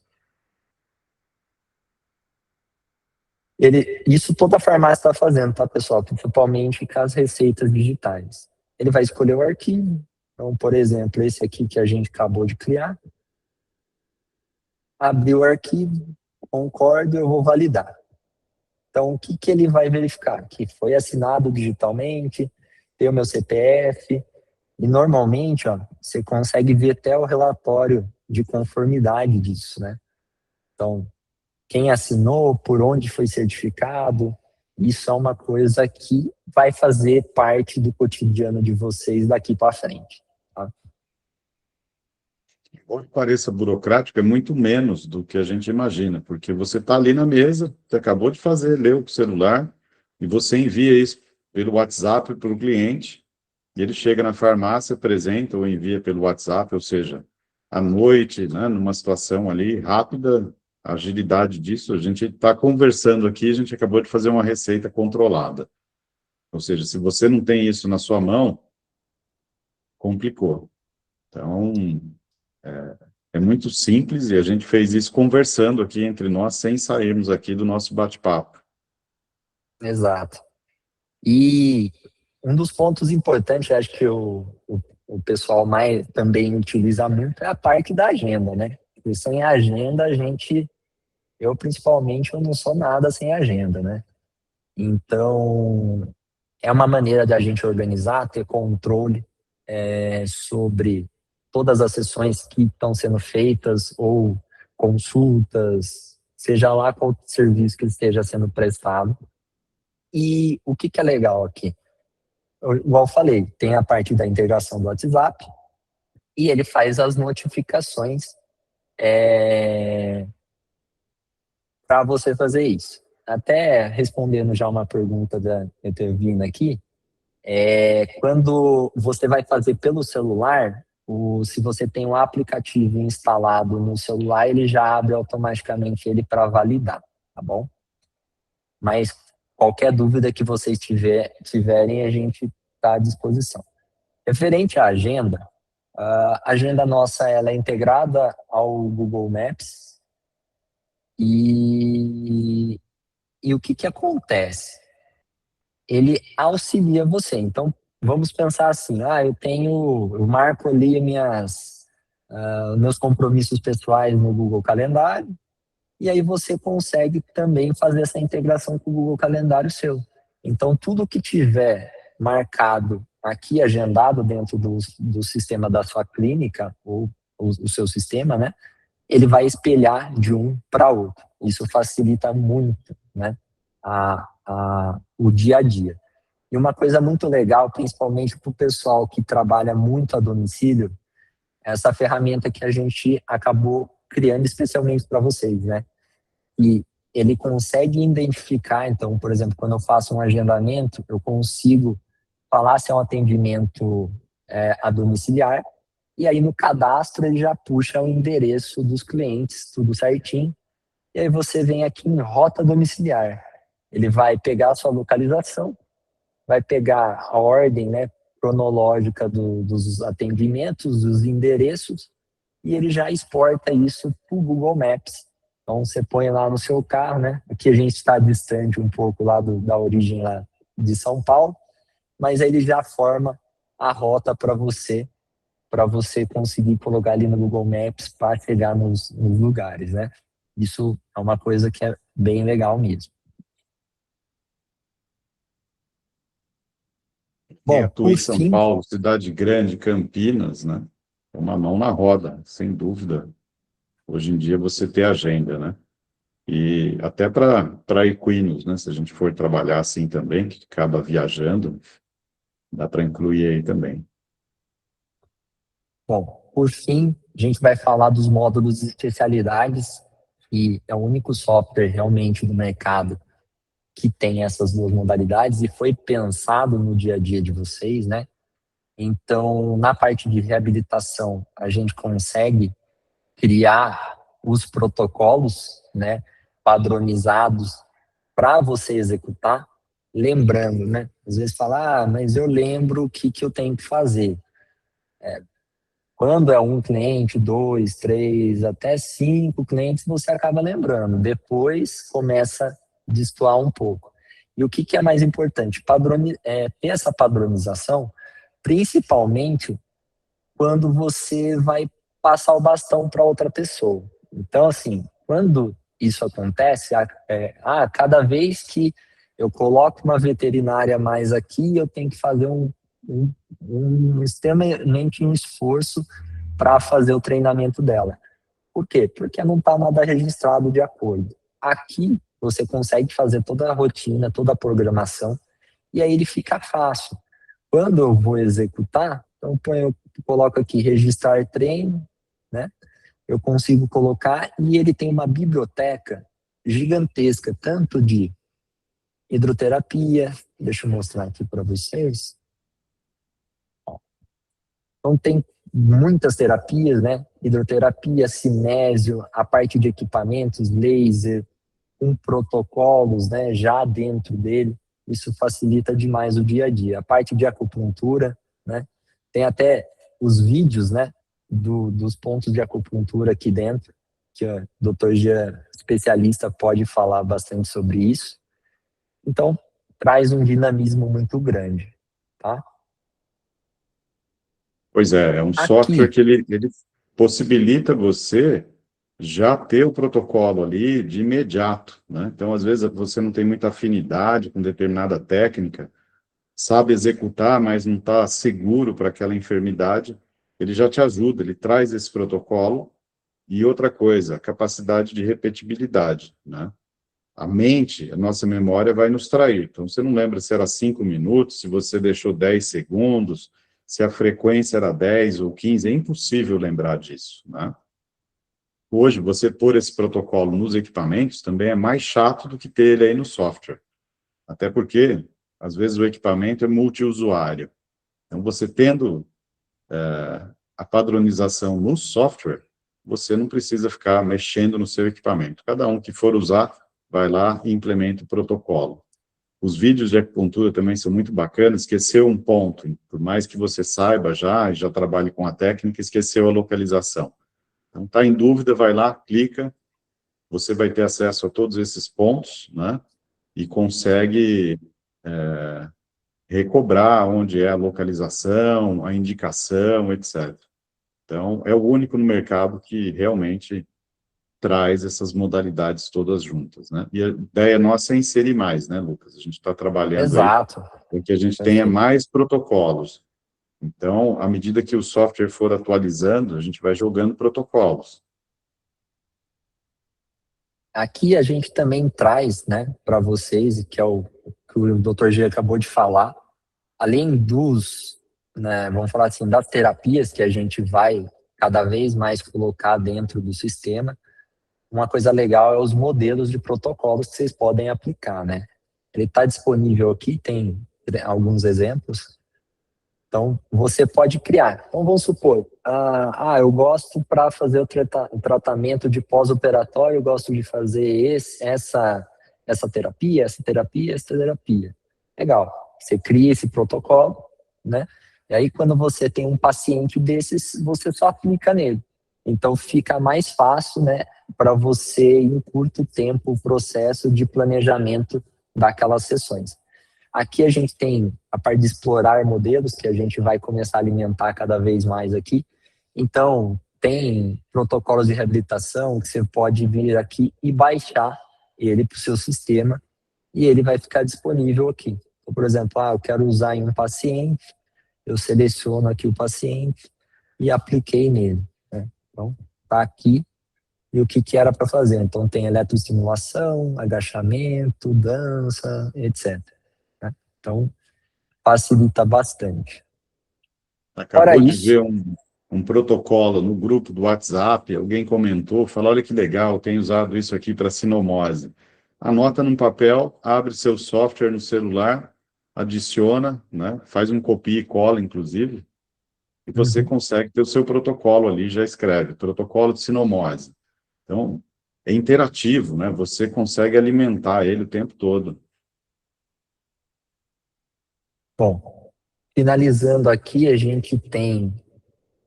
Isso toda a farmácia está fazendo, tá, pessoal? Principalmente com as receitas digitais. Ele vai escolher o arquivo. Então, por exemplo, esse aqui que a gente acabou de criar. Abrir o arquivo, concordo, eu vou validar. Então, o que ele vai verificar? Que foi assinado digitalmente, tem o meu CPF, e normalmente, ó, você consegue ver até o relatório de conformidade disso, né? Então, quem assinou, por onde foi certificado, isso é uma coisa que vai fazer parte do cotidiano de vocês daqui para frente. Tá? Embora pareça burocrático, é muito menos do que a gente imagina, porque você está ali na mesa, você acabou de fazer, leu o celular, e você envia isso pelo WhatsApp para o cliente, e ele chega na farmácia, apresenta ou envia pelo WhatsApp, ou seja, à noite, né, numa situação ali rápida, a agilidade disso, a gente está conversando aqui, a gente acabou de fazer uma receita controlada. Ou seja, se você não tem isso na sua mão, complicou. Então, é muito simples e a gente fez isso conversando aqui entre nós, sem sairmos aqui do nosso bate-papo. Exato. E um dos pontos importantes, acho que o pessoal mais também utiliza muito, é a parte da agenda, né? Porque sem agenda, eu principalmente, eu não sou nada sem agenda, né? Então, é uma maneira de a gente organizar, ter controle sobre todas as sessões que estão sendo feitas ou consultas, seja lá qual serviço que esteja sendo prestado. E o que é legal aqui? Igual eu falei, tem a parte da integração do WhatsApp e ele faz as notificações para você fazer isso. Até respondendo já uma pergunta da Etervina aqui, quando você vai fazer pelo celular, se você tem um aplicativo instalado no celular, ele já abre automaticamente ele para validar, tá bom? Mas qualquer dúvida que vocês tiverem, a gente está à disposição. Referente à agenda, a agenda nossa ela é integrada ao Google Maps e o que acontece? Ele auxilia você. Então, vamos pensar assim, eu marco ali meus compromissos pessoais no Google Calendário, e aí você consegue também fazer essa integração com o Google Calendário seu. Então, tudo que tiver marcado aqui, agendado dentro do sistema da sua clínica, ou o seu sistema, né, ele vai espelhar de um para outro. Isso facilita muito, né, o dia a dia. E uma coisa muito legal, principalmente para o pessoal que trabalha muito a domicílio, é essa ferramenta que a gente acabou criando especialmente para vocês, né? E ele consegue identificar, então, por exemplo, quando eu faço um agendamento, eu consigo falar se é um atendimento a domiciliar, e aí no cadastro ele já puxa o endereço dos clientes, tudo certinho, e aí você vem aqui em rota domiciliar. Ele vai pegar a sua localização, vai pegar a ordem, né, cronológica dos atendimentos, dos endereços, e ele já exporta isso para o Google Maps. Então, você põe lá no seu carro, né? Aqui a gente está distante um pouco lá da origem lá de São Paulo, mas aí ele já forma a rota para você conseguir colocar ali no Google Maps para chegar nos lugares, né? Isso é uma coisa que é bem legal mesmo. Quem Bom, atua em por São fim, Paulo, cidade grande, Campinas, né? É uma mão na roda, sem dúvida. Hoje em dia você tem agenda, né? E até para equinos, né? Se a gente for trabalhar assim também, que acaba viajando, dá para incluir aí também. por fim, a gente vai falar dos módulos de especialidades, que é o único software realmente do mercado que tem essas duas modalidades e foi pensado no dia a dia de vocês, né? Então, na parte de reabilitação, a gente consegue criar os protocolos, né, padronizados para você executar, lembrando, né? Às vezes fala, mas eu lembro o que eu tenho que fazer. Quando é um cliente, dois, três, até 5 clientes, você acaba lembrando. Depois começa a destoar um pouco. E o que é mais importante? Ter essa padronização, principalmente quando você vai passar o bastão para outra pessoa. Então, assim, quando isso acontece, cada vez que eu coloco uma veterinária mais aqui, eu tenho que fazer extremamente um esforço para fazer o treinamento dela. Por quê? Porque não está nada registrado de acordo. Aqui, você consegue fazer toda a rotina, toda a programação, e aí ele fica fácil. Quando eu vou executar, então eu coloco aqui registrar treino, né? Eu consigo colocar e ele tem uma biblioteca gigantesca, tanto de hidroterapia, deixa eu mostrar aqui para vocês. Então tem muitas terapias, né? Hidroterapia, cinésio, a parte de equipamentos, laser, com protocolos, né? Já dentro dele, isso facilita demais o dia a dia. A parte de acupuntura, né? Tem até os vídeos, né? Dos pontos de acupuntura aqui dentro, que o Dr. Jean, especialista, pode falar bastante sobre isso. Então, traz um dinamismo muito grande, tá? Pois é um software Aqui, que ele possibilita você já ter o protocolo ali de imediato, né? Então, às vezes, você não tem muita afinidade com determinada técnica, sabe executar, mas não está seguro para aquela enfermidade, ele já te ajuda, ele traz esse protocolo. E outra coisa, a capacidade de repetibilidade, né? A mente, a nossa memória vai nos trair. Então, você não lembra se era 5 minutos, se você deixou 10 segundos, se a frequência era 10 ou 15, é impossível lembrar disso, né? Hoje, você pôr esse protocolo nos equipamentos também é mais chato do que ter ele aí no software. Até porque, às vezes, o equipamento é multiusuário. Então, você tendo a padronização no software, você não precisa ficar mexendo no seu equipamento. Cada um que for usar vai lá e implementa o protocolo. Os vídeos de acupuntura também são muito bacanas, esqueceu um ponto, por mais que você saiba já trabalhe com a técnica, esqueceu a localização. Então, está em dúvida, vai lá, clica, você vai ter acesso a todos esses pontos, né? E consegue recobrar onde é a localização, a indicação, etc. Então, é o único no mercado que realmente traz essas modalidades todas juntas, né? E a ideia nossa é inserir mais, né, Lucas? A gente está trabalhando aí Exato, para que a gente tenha perfeito. mais protocolos. Então, à medida que o software for atualizando, a gente vai jogando protocolos. Aqui a gente também traz, né, para vocês, que é o que o Dr. G acabou de falar, além dos, né, vamos falar assim, das terapias que a gente vai cada vez mais colocar dentro do sistema, uma coisa legal é os modelos de protocolos que vocês podem aplicar, né? Ele está disponível aqui, tem alguns exemplos. Então, você pode criar. Então, vamos supor, eu gosto para fazer o tratamento de pós-operatório, eu gosto de fazer essa terapia, essa terapia, essa terapia. Legal. Você cria esse protocolo, né? E aí, quando você tem um paciente desses, você só aplica nele. Então, fica mais fácil, né, para você, em curto tempo, o processo de planejamento daquelas sessões. Aqui a gente tem a parte de explorar modelos, que a gente vai começar a alimentar cada vez mais aqui. Então, tem protocolos de reabilitação que você pode vir aqui e baixar ele para o seu sistema e ele vai ficar disponível aqui. Então, por exemplo, eu quero usar em um paciente, eu seleciono aqui o paciente e apliquei nele, né? Então, está aqui e o que era para fazer. Então, tem eletroestimulação, agachamento, dança, etc. Né? Então, facilita bastante. Fora Acabou de isso, ver um protocolo no grupo do WhatsApp, alguém comentou, falou, olha que legal, tenho usado isso aqui para sinomose. Anota num papel, abre seu software no celular, adiciona, né, faz um copia e cola, inclusive, e você consegue ter o seu protocolo ali, já escreve, protocolo de sinomose. Então, é interativo, né, você consegue alimentar ele o tempo todo. bom, finalizando aqui, a gente tem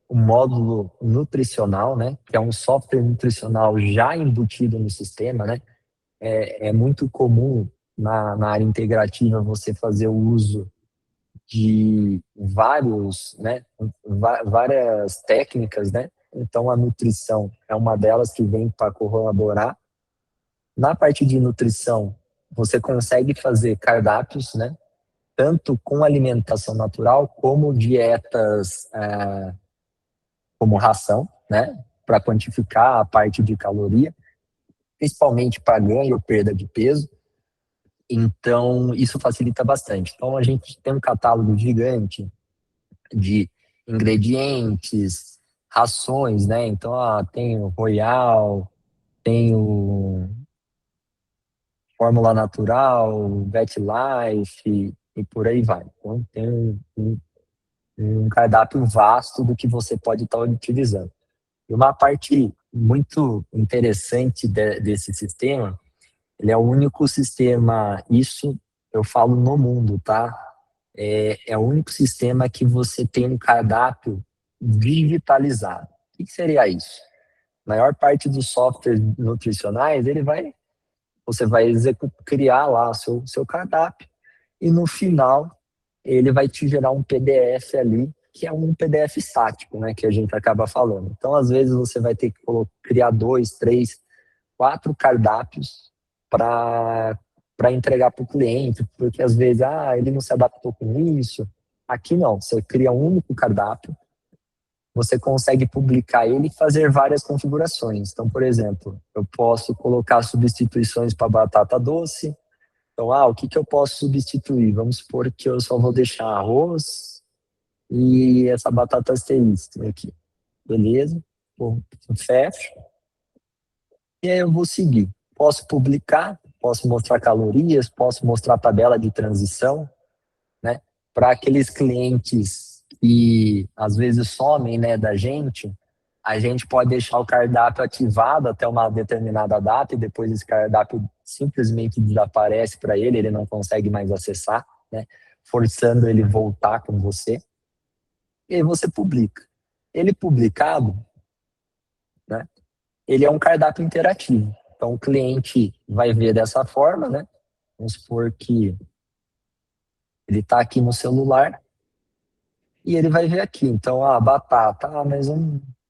o módulo nutricional, né, que é um software nutricional já embutido no sistema, né. É muito comum na área integrativa você fazer o uso de várias técnicas, né? Então a nutrição é uma delas que vem para colaborar. Na parte de nutrição, você consegue fazer cardápios, né? Tanto com alimentação natural como dietas como ração, né? Para quantificar a parte de caloria, principalmente para ganho ou perda de peso. Então, isso facilita bastante. Então, a gente tem um catálogo gigante de ingredientes, rações, né? Então, tem o Royal, tem o Fórmula Natural, Vet Life e por aí vai. Então, tem um cardápio vasto do que você pode estar utilizando. E uma parte muito interessante desse sistema, ele é o único sistema, isso eu falo no mundo, tá? É o único sistema que você tem um cardápio digitalizado. O que seria isso? A maior parte dos softwares nutricionais, você vai criar lá seu cardápio e no final ele vai te gerar um PDF ali, que é um PDF estático, né, que a gente acaba falando. Então, às vezes, você vai ter que criar 2, 3, 4 cardápios para entregar para o cliente, porque às vezes, ele não se adaptou com isso. Aqui não, você cria um único cardápio, você consegue publicar ele e fazer várias configurações. Então, por exemplo, eu posso colocar substituições para batata doce. Então, o que eu posso substituir? Vamos supor que eu só vou deixar arroz e essa batata asterisco aqui. Beleza? Bom, fecho. E aí eu vou seguir. Posso publicar, posso mostrar calorias, posso mostrar tabela de transição, né? Para aqueles clientes que às vezes somem, né, da gente, a gente pode deixar o cardápio ativado até uma determinada data e depois esse cardápio simplesmente desaparece para ele, ele não consegue mais acessar, né? Forçando ele voltar com você. E aí você publica. Ele publicado, né? Ele é um cardápio interativo. Então o cliente vai ver dessa forma, né? Vamos supor que ele está aqui no celular e ele vai ver aqui. Então, batata, mas eu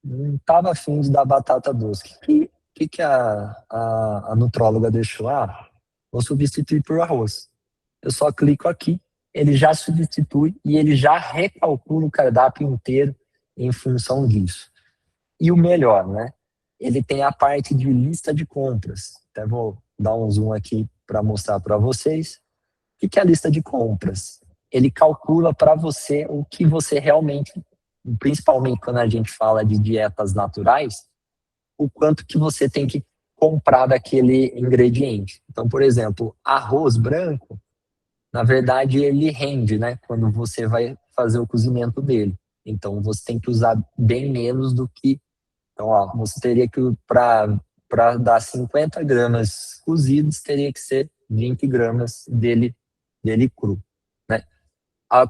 não estava afim de dar batata doce. O que a nutróloga deixou? Vou substituir por arroz. Eu só clico aqui, ele já substitui e ele já recalcula o cardápio inteiro em função disso. E o melhor, né? Ele tem a parte de lista de compras. Até vou dar um zoom aqui para mostrar para vocês. O que é a lista de compras? Ele calcula para você o que você realmente, principalmente quando a gente fala de dietas naturais, o quanto que você tem que comprar daquele ingrediente. Então, por exemplo, arroz branco, na verdade, ele rende, né? Quando você vai fazer o cozimento dele. Então, você tem que usar bem menos do que... Então, você teria que, para dar 50 gramas cozidos, teria que ser 20 gramas dele cru, né?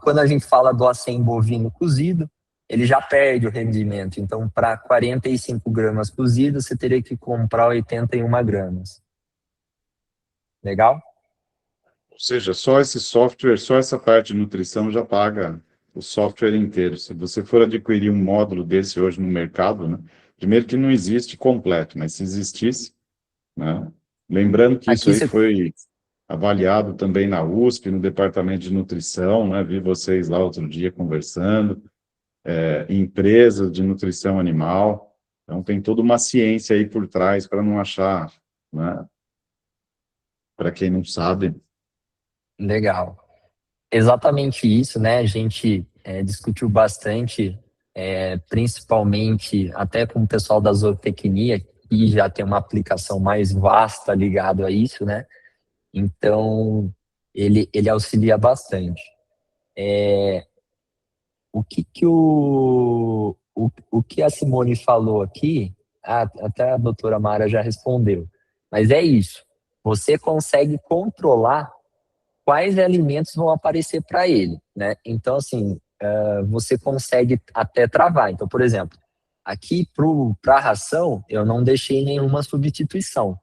Quando a gente fala do acém bovino cozido, ele já perde o rendimento. Então, para 45 gramas cozidos, você teria que comprar 81 gramas. Legal? Ou seja, só esse software, só essa parte de nutrição já paga o software inteiro. Se você for adquirir um módulo desse hoje no mercado, né? Primeiro que não existe completo, mas se existisse, né? Lembrando que isso Aqui aí você... foi avaliado também na USP, no departamento de nutrição, né? Vi vocês lá outro dia conversando, empresas de nutrição animal. Então tem toda uma ciência aí por trás para não achar, né? Para quem não sabe. Legal. Exatamente isso, né? A gente discutiu bastante, principalmente até com o pessoal da zootecnia, que já tem uma aplicação mais vasta ligado a isso, né? Então, ele auxilia bastante. O que a Simone falou aqui, até a doutora Mara já respondeu, mas é isso. Você consegue controlar quais alimentos vão aparecer para ele, né? Então, assim, você consegue até travar. Então, por exemplo, aqui para a ração, eu não deixei nenhuma substituição.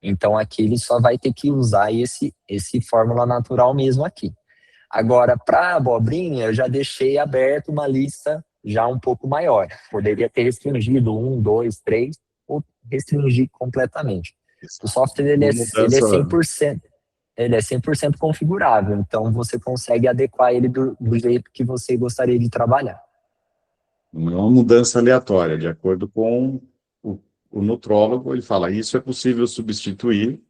Então, aqui ele só vai ter que usar esse fórmula natural mesmo aqui. Agora, para a abobrinha, eu já deixei aberto uma lista já um pouco maior. Poderia ter restringido 1, 2, 3, ou restringir completamente. O software Uma ele é mudança, 100%, ele é 100% configurável, então você consegue adequar ele do jeito que você gostaria de trabalhar. não é uma mudança aleatória, de acordo com o nutrólogo, ele fala, isso é possível substituir,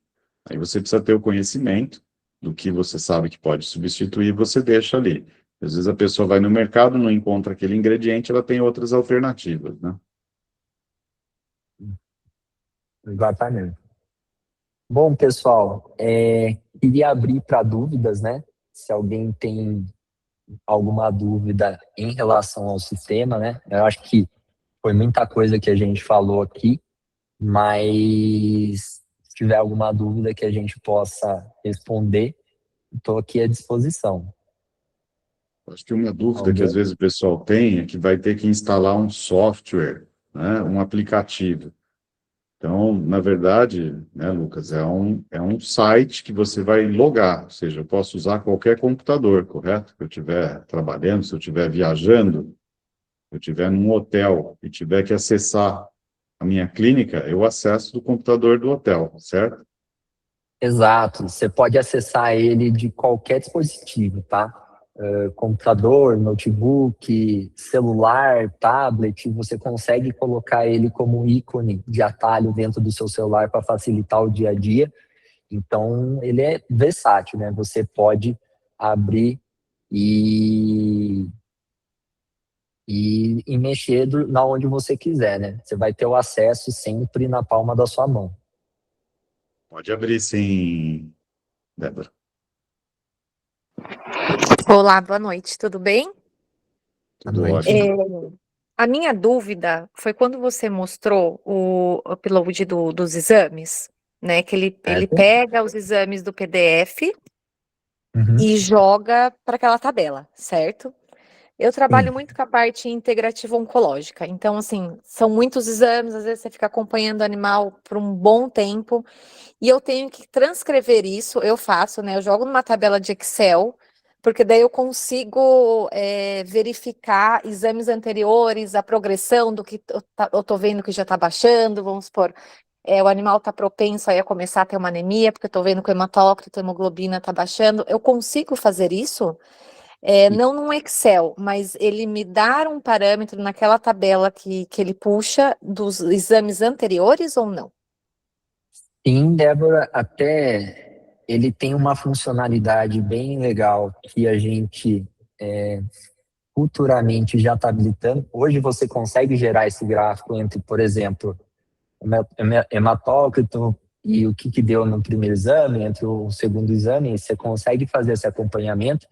aí você precisa ter o conhecimento do que você sabe que pode substituir, você deixa ali. Às vezes a pessoa vai no mercado, não encontra aquele ingrediente, ela tem outras alternativas, né? Exatamente. Bom, pessoal, queria abrir para dúvidas, né? Se alguém tem alguma dúvida em relação ao sistema, né? Eu acho que foi muita coisa que a gente falou aqui, mas se tiver alguma dúvida que a gente possa responder, estou aqui à disposição. Acho que uma dúvida que às Alguém? vezes o pessoal tem é que vai ter que instalar um software, né, um aplicativo. Então, na verdade, né, Lucas, é um site que você vai logar, ou seja, eu posso usar qualquer computador, correto? Se eu estiver trabalhando, se eu estiver viajando, se eu estiver num hotel e tiver que acessar a minha clínica, eu acesso do computador do hotel, certo? Exato, você pode acessar ele de qualquer dispositivo, tá? Computador, notebook, celular, tablet, você consegue colocar ele como um ícone de atalho dentro do seu celular para facilitar o dia a dia. Então, ele é versátil, né? Você pode abrir e, e mexer na onde você quiser, né? Você vai ter o acesso sempre na palma da sua mão. Pode abrir sim, Débora. Olá, boa noite, tudo bem? À Tudo noite. ótimo. A minha dúvida foi quando você mostrou o upload dos exames, né? Que ele Certo? pega os exames do PDF Uhum. e joga para aquela tabela, certo? Eu trabalho Sim. muito com a parte integrativa oncológica. Então, assim, são muitos exames, às vezes você fica acompanhando o animal por um bom tempo, e eu tenho que transcrever isso, eu faço, né? Eu jogo numa tabela de Excel, porque daí eu consigo verificar exames anteriores, a progressão do que eu tô vendo que já está baixando, vamos supor. O animal está propenso aí a começar a ter uma anemia, porque eu estou vendo que o hematócrito, a hemoglobina está baixando. Eu consigo fazer isso? Não num Excel, mas ele me dar um parâmetro naquela tabela que ele puxa dos exames anteriores ou não? Sim, Débora, até ele tem uma funcionalidade bem legal que a gente futuramente já está habilitando. Hoje você consegue gerar esse gráfico entre, por exemplo, hematócrito e o que deu no primeiro exame, entre o segundo exame, você consegue fazer esse acompanhamento,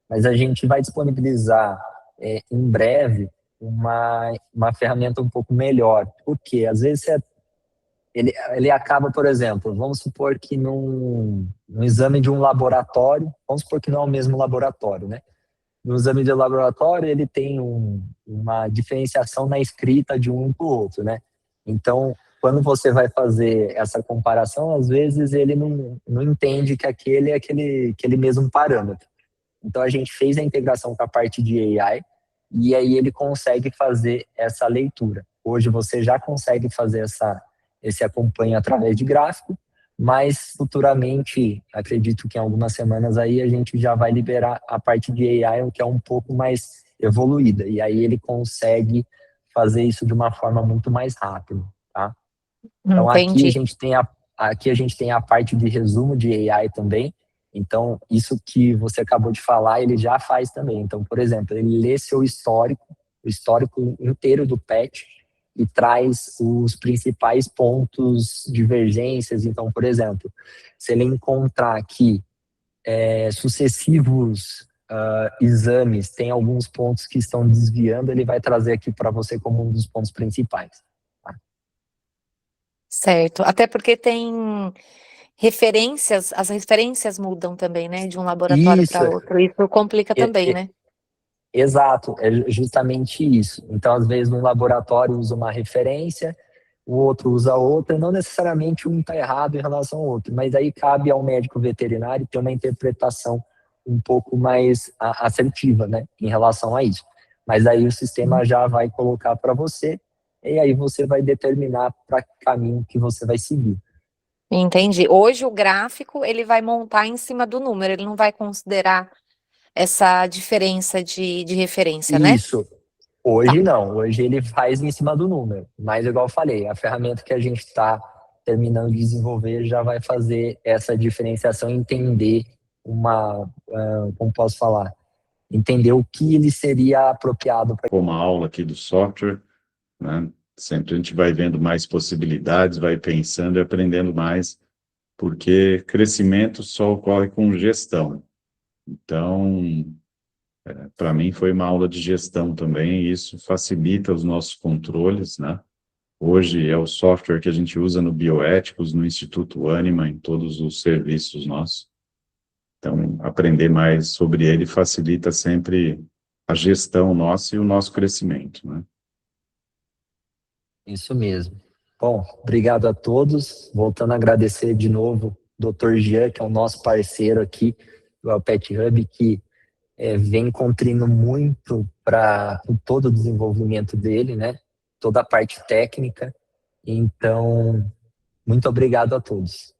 mas a gente vai disponibilizar em breve uma ferramenta um pouco melhor, porque às vezes ele acaba, por exemplo, vamos supor que num exame de um laboratório, vamos supor que não é o mesmo laboratório, né? No exame de laboratório, ele tem uma diferenciação na escrita de um para o outro, né? Então, quando você vai fazer essa comparação, às vezes ele não entende que aquele é aquele mesmo parâmetro. Então, a gente fez a integração com a parte de AI e aí ele consegue fazer essa leitura. Hoje você já consegue fazer esse acompanho através de gráfico, mas futuramente, acredito que em algumas semanas aí a gente já vai liberar a parte de AI, que é um pouco mais evoluída, e aí ele consegue fazer isso de uma forma muito mais rápida, tá? Então Entendi. aqui a gente tem a parte de resumo de AI também. Então isso que você acabou de falar, ele já faz também. Então, por exemplo, ele lê seu histórico, o histórico inteiro do pet e traz os principais pontos, divergências. Então, por exemplo, se ele encontrar que sucessivos exames têm alguns pontos que estão desviando, ele vai trazer aqui para você como um dos pontos principais. Tá? Certo. Até porque tem referências, as referências mudam também, né? De um laboratório Isso, para outro. Isso complica é, também, é, né? exato, é justamente isso. Então, às vezes, um laboratório usa uma referência, o outro usa outra, não necessariamente um está errado em relação ao outro, mas aí cabe ao médico veterinário ter uma interpretação um pouco mais assertiva, né, em relação a isso. Mas aí o sistema já vai colocar para você, e aí você vai determinar para que caminho que você vai seguir. Entendi. Hoje o gráfico ele vai montar em cima do número, ele não vai considerar essa diferença de referência, né? Isso, Tá. hoje não, hoje ele faz em cima do número, mas igual eu falei, a ferramenta que a gente está terminando de desenvolver já vai fazer essa diferenciação, entender como posso falar, entender o que ele seria apropriado para. Como a aula aqui do software, né? Sempre a gente vai vendo mais possibilidades, vai pensando e aprendendo mais, porque crescimento só ocorre com gestão. Então, para mim foi uma aula de gestão também, e isso facilita os nossos controles, né? Hoje é o software que a gente usa no Bioéticos, no Instituto Anima, em todos os serviços nossos. Então, aprender mais sobre ele facilita sempre a gestão nossa e o nosso crescimento, né? Isso mesmo. Bom, obrigado a todos. Voltando a agradecer de novo o Dr. Jean, que é o nosso parceiro aqui do Pet Hub, que vem contribuindo muito para todo o desenvolvimento dele, né? Toda a parte técnica. Então, muito obrigado a todos.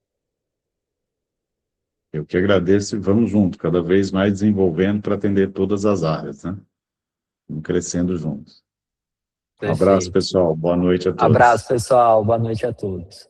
Eu que agradeço e vamos junto, cada vez mais desenvolvendo para atender todas as áreas, né? Vamos crescendo juntos. Um abraço, Perfeito. pessoal. Boa noite a todos. Abraço, pessoal. Boa noite a todos.